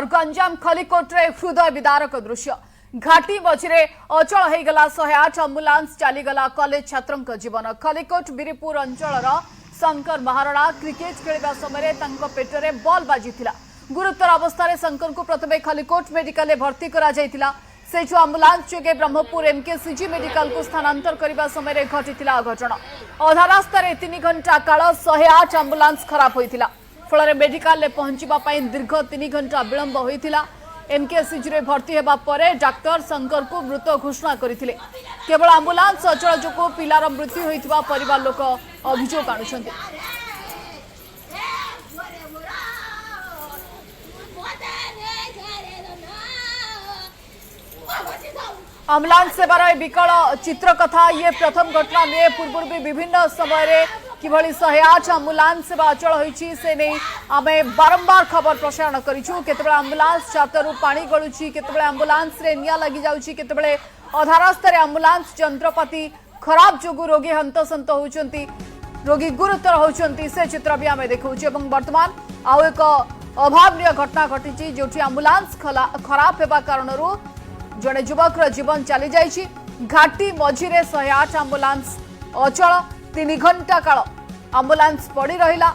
गंजाम खलिकोट्रे हृदय विदारक दृश्य घाटी मझिरे अचल हो गला 108 आंबुलांस चलीगला कॉलेज छात्रों जीवन। खलिकोट बीरपुर अंचल शंकर महारणा क्रिकेट खेलिबा समय पेटरे बॉल बाजी गुरुतर अवस्था शंकर को प्रथम खलिकोट मेडिकल भर्ती करा जायतिला। से जो आंबुलांस जोगे ब्रह्मपुर एमकेसीजी मेडिकल को स्थानांतर करने समय घटी अघटन। अधा रास्तार 3 घंटा काल 108 आंबुलांस खराब होता फल मेडिकल पहुंचापी दीर्घ 3 घंटा विलंब होता। एमकेसीजी रे भर्ती होगा पर डाक्तर शंकर को मृत घोषणा करते। केवल आंबुलांस अचल जो पिलार मृत्यु होता परिवार लोक अभियोग आणुछन्ति। आंबुलांस सेवार विकल चित्र कथा ये प्रथम घटना नुहे। पूर्व भी विभिन्न समय किभली 108 आंबुलांस सेवा अचल होईछि से नहीं आमे बारंबार खबर प्रसारण करिछु। केतबेले आंबुलांस छातरू पानी गळुछि, केतबेले आंबुलांस रे निया लागि जाउछि, केतबेले अधा रास्तार आंबुलांस जंत्रपाति खराब जोगु रोगी हंतसंत होउछन्ति, रोगी गुरुतर होउछन्ति से चित्र भी आमे देखौछु। एवं वर्तमान आउ एक अभावनीय घटना घटिछि जोठी आंबुलांस खराब हेबा कारणरू जड़े युवक जीवन चली जाइछि। घाटी मझिरे 108 आंबुलांस अचल 3 घंटा काल आंबुलांस पड़ी रहिला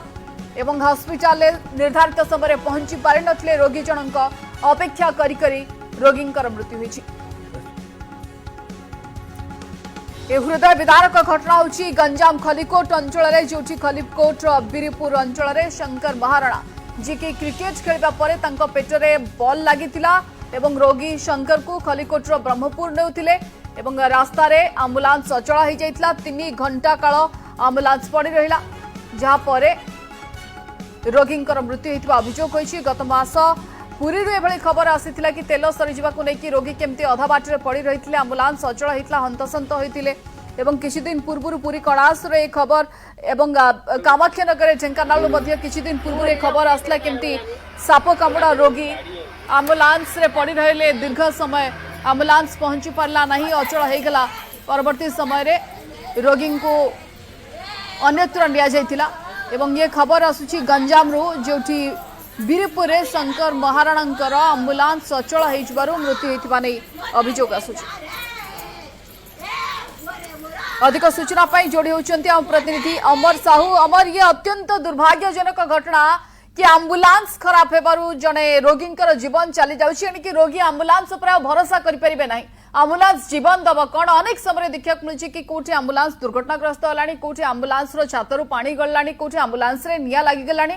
एवं हॉस्पिटल निर्धारित समय पहुंची पारि नथिले। रोगी जनक अपेक्षा करी करी रोगींकर मृत्यु होइछि। ए हृदय विदारक घटना होछि गंजाम खलिकोट अंचल रे, जोठी खलिकोट बीरपुर अंचल रे शंकर महारणा जी की क्रिकेट खेलिबा परे तांको पेटरे बॉल लागितिला एवं रोगी शंकर को खलिकोटर ब्रह्मपुर नेउथिले एवं रास्ता रे आंबुलांस अचल हो जाइतिला। 3 घंटा काल आंबुलांस पड़ी रहिला जहा परे रोगींकर मृत्यु होइतिबा अभियोग होइछि। गत मास पुरी रे एभली खबर आसीतिला कि तेल सरी जिबाकु नै कि रोगी केमती अधा बाटरे पड़ी रहितिले, आंबुलांस अचल होइतिला, हंतसंत होइतिले एवं किछि दिन पूर्व पुरी कणास रे खबर एवं कामाख्यानगर ढेंकानाल मध्ये किछि दिन पूर्व रे खबर आसला केमती साप कामुड़ा रोगी आंबुलांस रे पड़ी रहिले दीर्घ समय आंबुलांस पहुंची पारला नहीं, अचल हो गला। परवर्ती समय रे रोगी को अन्यत्र लिया जाइतिला एवं ये खबर आसुची गंजाम रो जोठी बीरपुर रे शंकर महाराणांकर आंबुलांस अचल होइजबारु मृत्यु होइतिबा नै अभियोग आसुची। अधिक सूचना पाई जोड़ी होचंती हम प्रतिनिधि अमर साहू। अमर, ये अत्यंत दुर्भाग्यजनक घटना कि आंबुलांस खराब हेबारु जने रोगींकर जीवन चली जाउछि, कि रोगी आंबुलांस पर भरोसा करि परिबे नाही। आंबुलांस जीवन दब कौन अनेक समय देखा मिलूँ कि कोठी आंबुलांस दुर्घटनाग्रस्त होलानी, कोठी आंबुलांस रो छातरू पानी गलानी, कोठी आंबुलांस रे निया लागि गलानी।